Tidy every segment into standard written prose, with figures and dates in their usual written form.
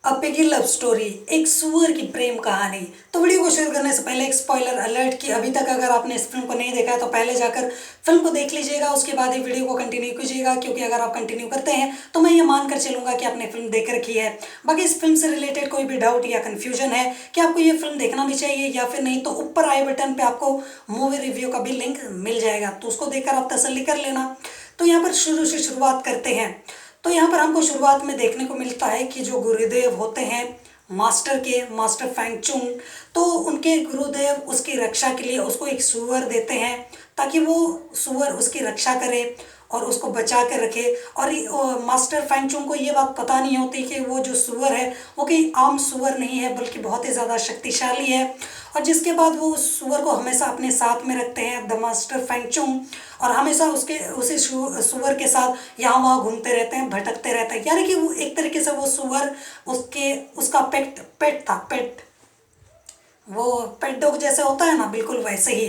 अप्पे की love story, एक सुअर की प्रेम कहानी। तो वीडियो को शुरू करने से पहले एक स्पॉइलर अलर्ट कि अभी तक अगर आपने इस फिल्म को नहीं देखा है तो पहले जाकर फिल्म को देख लीजिएगा, उसके बाद ही वीडियो को कंटिन्यू कीजिएगा, क्योंकि अगर आप कंटिन्यू करते हैं तो मैं ये मानकर चलूंगा कि आपने फिल्म देख रखी है। बाकी इस फिल्म से रिलेटेड कोई भी डाउट या कन्फ्यूजन है कि आपको ये फिल्म देखना भी चाहिए या फिर नहीं, तो ऊपर आई बटन पर आपको मूवी रिव्यू का भी लिंक मिल जाएगा, तो उसको देखकर आप तसल्ली कर लेना। तो यहाँ पर शुरू से शुरुआत करते हैं। तो यहाँ पर हमको शुरुआत में देखने को मिलता है कि जो गुरुदेव होते हैं मास्टर फैंगचुंग, तो उनके गुरुदेव उसकी रक्षा के लिए उसको एक सुअर देते हैं ताकि वो सुअर उसकी रक्षा करे और उसको बचा कर रखे। और मास्टर फैंगचुंग को ये बात पता नहीं होती कि वो जो सुअर है वो कोई आम सुअर नहीं है, बल्कि बहुत ही ज़्यादा शक्तिशाली है। और जिसके बाद वो उस सुअर को हमेशा अपने साथ में रखते हैं द मास्टर फैंगचुंग, और हमेशा उसी सुअर के साथ यहाँ वहाँ घूमते रहते हैं, भटकते रहते हैं। यानी कि वो एक तरीके से वो सुअर उसका पेट था। वो पेट डॉग जैसे होता है ना, बिल्कुल वैसे ही।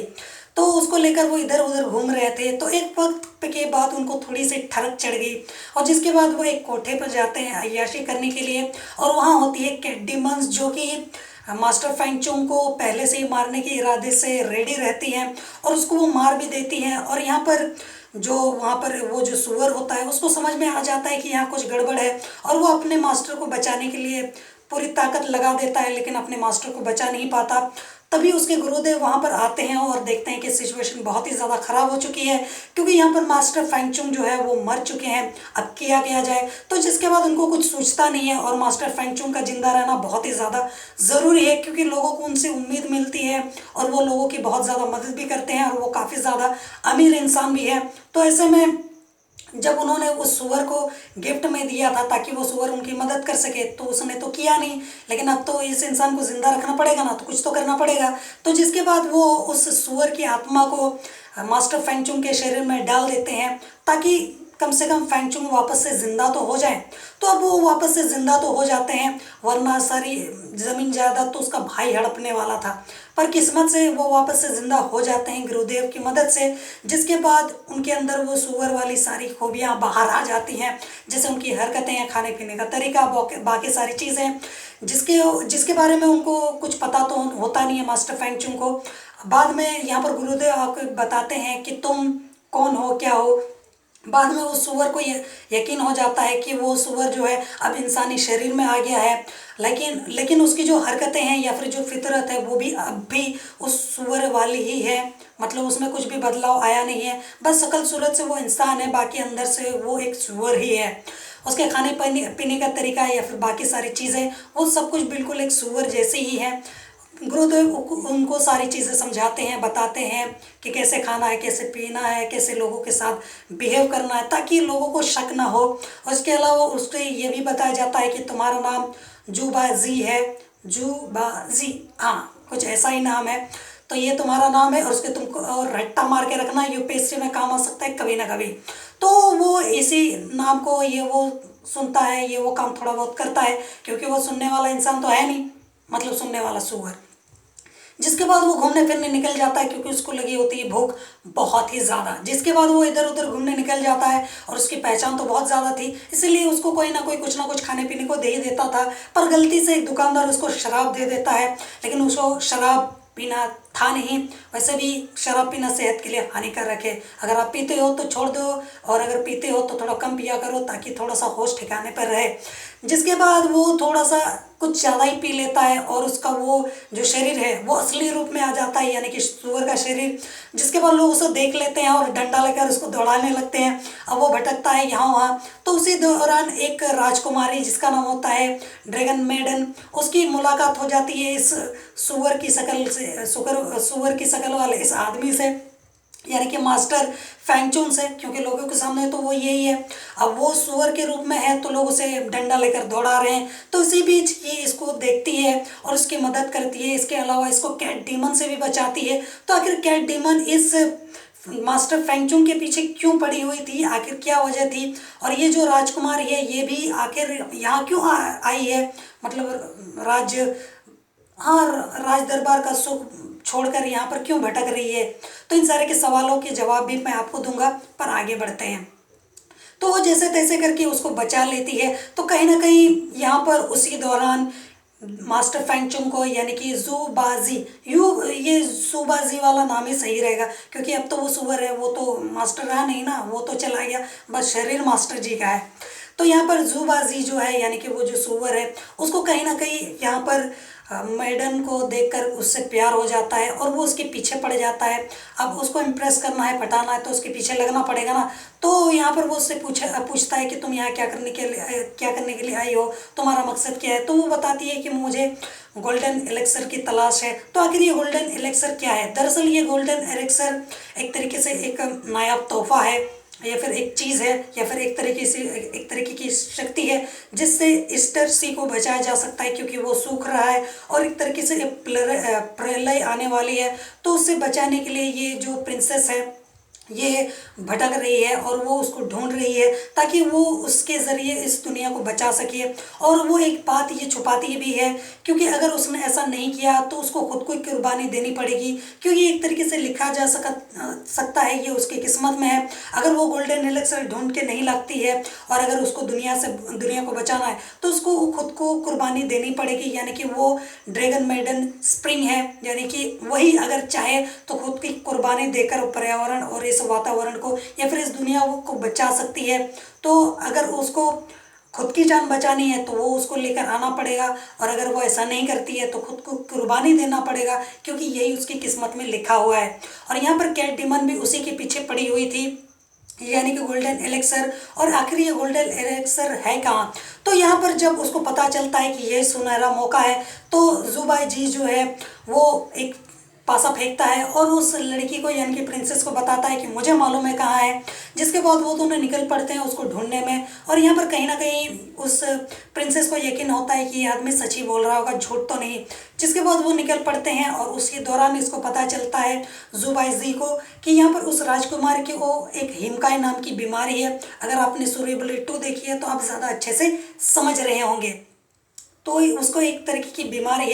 तो उसको लेकर वो इधर उधर घूम रहे थे। तो एक वक्त के बाद उनको थोड़ी सी ठरक चढ़ गई, और जिसके बाद वो एक कोठे पर जाते हैं अय्याशी करने के लिए। और वहाँ होती है कैट डीमंस, जो कि मास्टर फैंगचुंग को पहले से ही मारने के इरादे से रेडी रहती हैं और उसको वो मार भी देती हैं। और यहाँ पर जो वहाँ पर वो जो सुअर होता है उसको समझ में आ जाता है कि यहाँ कुछ गड़बड़ है, और वो अपने मास्टर को बचाने के लिए पूरी ताकत लगा देता है, लेकिन अपने मास्टर को बचा नहीं पाता। तभी उसके गुरुदेव वहाँ पर आते हैं और देखते हैं कि सिचुएशन बहुत ही ज़्यादा ख़राब हो चुकी है, क्योंकि यहाँ पर मास्टर फैंगचुंग जो है वो मर चुके हैं। अब किया जाए, तो जिसके बाद उनको कुछ सूझता नहीं है, और मास्टर फैंगचुंग का जिंदा रहना बहुत ही ज़्यादा ज़रूरी है, क्योंकि लोगों को उनसे उम्मीद मिलती है और वो लोगों की बहुत ज़्यादा मदद भी करते हैं, और वो काफ़ी ज़्यादा अमीर इंसान भी है। तो ऐसे में जब उन्होंने उस सुअर को गिफ्ट में दिया था ताकि वो सुअर उनकी मदद कर सके, तो उसने तो किया नहीं, लेकिन अब तो इस इंसान को जिंदा रखना पड़ेगा ना, तो कुछ तो करना पड़ेगा। तो जिसके बाद वो उस सुअर की आत्मा को मास्टर फैंगचुंग के शरीर में डाल देते हैं, ताकि कम से कम फैंगचुंग वापस से ज़िंदा तो हो जाए। तो अब वो वापस से ज़िंदा तो हो जाते हैं, वरना सारी ज़मीन जायदाद तो उसका भाई हड़पने वाला था। पर किस्मत से वो वापस से ज़िंदा हो जाते हैं गुरुदेव की मदद से, जिसके बाद उनके अंदर वो सुअर वाली सारी खूबियाँ बाहर आ जाती हैं, जैसे उनकी हरकतें, खाने पीने का तरीका, बाकी सारी चीज़ें, जिसके बारे में उनको कुछ पता तो होता नहीं है मास्टर फैंगचुंग को। बाद में यहाँ पर गुरुदेव आपको बताते हैं कि तुम कौन हो, क्या हो। बाद में उस सुअर को यकीन हो जाता है कि वो सुअर जो है अब इंसानी शरीर में आ गया है, लेकिन उसकी जो हरकतें हैं या फिर जो फितरत है वो भी अब भी उस सुअर वाली ही है। मतलब उसमें कुछ भी बदलाव आया नहीं है, बस शकल सूरत से वो इंसान है, बाकी अंदर से वो एक सुअर ही है। उसके खाने पीने का तरीका या फिर बाकी सारी चीज़ें, वो सब कुछ बिल्कुल एक सुअर जैसे ही है। गुरुदेव उनको सारी चीज़ें समझाते हैं, बताते हैं कि कैसे खाना है, कैसे पीना है, कैसे लोगों के साथ बिहेव करना है, ताकि लोगों को शक ना हो। और इसके अलावा उससे ये भी बताया जाता है कि तुम्हारा नाम जूबाजी है, जूबाजी, हाँ कुछ ऐसा ही नाम है, तो ये तुम्हारा नाम है, और उसके तुमको और रट्टा मार के रखना, यूपीएससी में काम आ सकता है कभी ना कभी। तो वो इसी नाम को ये वो सुनता है, ये वो काम थोड़ा बहुत करता है, क्योंकि वो सुनने वाला इंसान तो है नहीं, मतलब सुनने वाला सुअर। जिसके बाद वो घूमने फिरने निकल जाता है, क्योंकि उसको लगी होती है भूख बहुत ही ज़्यादा। जिसके बाद वो इधर उधर घूमने निकल जाता है, और उसकी पहचान तो बहुत ज़्यादा थी, इसलिए उसको कोई ना कोई कुछ ना कुछ खाने पीने को दे ही देता था। पर गलती से एक दुकानदार उसको शराब दे देता है, लेकिन उसको शराब पीना था नहीं। वैसे भी शराब पीना सेहत के लिए हानिकारक है, अगर आप पीते हो तो छोड़ दो, और अगर पीते हो तो थोड़ा कम पिया करो, ताकि थोड़ा सा होश ठिकाने पर रहे। जिसके बाद वो थोड़ा सा कुछ ज़्यादा ही पी लेता है, और उसका वो जो शरीर है वो असली रूप में आ जाता है, यानी कि सुअर का शरीर। जिसके बाद लोग उसे देख लेते हैं और डंडा लेकर उसको दौड़ाने लगते हैं। अब वो भटकता है यहाँ वहाँ। तो उसी दौरान एक राजकुमारी जिसका नाम होता है ड्रैगन मेडन, उसकी मुलाकात हो जाती है इस सुअर की शक्ल से, सुअर की शक्ल वाले इस आदमी से, यानी कि मास्टर फैंगचुंग से, क्योंकि लोगों के सामने तो वो यही है। अब वो सुअर के रूप में है, तो लोग उसे डंडा लेकर दौड़ा रहे हैं। तो इसी बीच ये इसको देखती है और उसकी मदद करती है। इसके अलावा इसको कैट डीमन से भी बचाती है। तो आखिर कैट डीमन इस मास्टर फैंगचुंग के पीछे क्यों पड़ी हुई थी, आखिर क्या वजह थी, और ये जो राजकुमारी है ये भी आखिर यहाँ क्यों आई है, मतलब राज दरबार का सुख छोड़कर यहाँ पर क्यों भटक रही है। तो इन सारे के सवालों के जवाब भी मैं आपको दूंगा, पर आगे बढ़ते हैं। तो वो जैसे तैसे करके उसको बचा लेती है। तो कहीं ना कहीं यहाँ पर उसी दौरान मास्टर फेंगचुंग को यानी कि ज़ुबाजी, ये ज़ुबाजी वाला नाम ही सही रहेगा, क्योंकि अब तो वो सुअर है, वो तो मास्टर रहा नहीं ना, वो तो चला गया, बस शरीर मास्टर जी का है। तो यहाँ पर ज़ुबाजी जो है यानी कि वो जो सुअर है, उसको कहीं ना कहीं यहाँ पर मैडन को देखकर उससे प्यार हो जाता है और वो उसके पीछे पड़ जाता है। अब उसको इम्प्रेस करना है, पटाना है, तो उसके पीछे लगना पड़ेगा ना। तो यहाँ पर वो उससे पूछता है कि तुम यहाँ क्या करने के लिए आई हो, तुम्हारा मकसद क्या है। तो वो बताती है कि मुझे गोल्डन एलेक्सर की तलाश है। तो आखिर ये गोल्डन एलेक्सर क्या है? दरअसल ये गोल्डन एलेक्सर एक तरीके से एक नायाब तोहफा है, या फिर एक चीज़ है, या फिर एक तरीके की शक्ति है जिससे ईस्टर सी को बचाया जा सकता है, क्योंकि वो सूख रहा है और एक तरीके से एक प्रलय आने वाली है। तो उससे बचाने के लिए ये जो प्रिंसेस है ये भटक रही है और वो उसको ढूंढ रही है, ताकि वो उसके ज़रिए इस दुनिया को बचा सके। और वो एक बात ये छुपाती भी है, क्योंकि अगर उसने ऐसा नहीं किया तो उसको खुद को कुर्बानी देनी पड़ेगी, क्योंकि एक तरीके से लिखा जा सकता है ये उसकी किस्मत में है। अगर वो गोल्डन एलेक्सर ढूंढ के नहीं लाती है और अगर उसको दुनिया को बचाना है तो उसको खुद को कुर्बानी देनी पड़ेगी, यानी कि वो ड्रैगन मेडन स्प्रिंग है, यानी कि वही अगर चाहे तो खुद की कुर्बानी देकर पर्यावरण और इस वातावरण को या फिर इस दुनिया को बचा सकती है। तो अगर उसको खुद की जान बचानी है तो वो उसको लेकर आना पड़ेगा, और अगर वो ऐसा नहीं करती है तो खुद को कुर्बानी देना पड़ेगा, क्योंकि यही उसकी किस्मत में लिखा हुआ है। और यहाँ पर कैट डिमन भी उसी के पीछे पड़ी हुई थी, यानी कि गोल्डन एलेक्सर। और आखिर ये गोल्डन एलेक्सर है कहाँ? तो यहाँ पर जब उसको पता चलता है कि ये सुनहरा मौका है, तो ज़ुबाई जी जो है वो एक पासा फेंकता है और उस लड़की को यानी कि प्रिंसेस को बताता है कि मुझे मालूम है कहाँ है। जिसके बाद वो दोनों निकल पड़ते हैं उसको ढूंढने में, और यहाँ पर कहीं ना कहीं उस प्रिंसेस को यकीन होता है कि ये आदमी सच ही बोल रहा होगा, झूठ तो नहीं। जिसके बाद वो निकल पड़ते हैं और उसी दौरान इसको पता चलता है ज़ुबाइजी को कि यहाँ पर उस राजकुमार की वो एक हिमकाई नाम की बीमारी है। अगर आपने सूर्यबली 2 देखी है तो आप ज़्यादा अच्छे से समझ रहे होंगे। तो उसको एक तरीके की बीमारी है।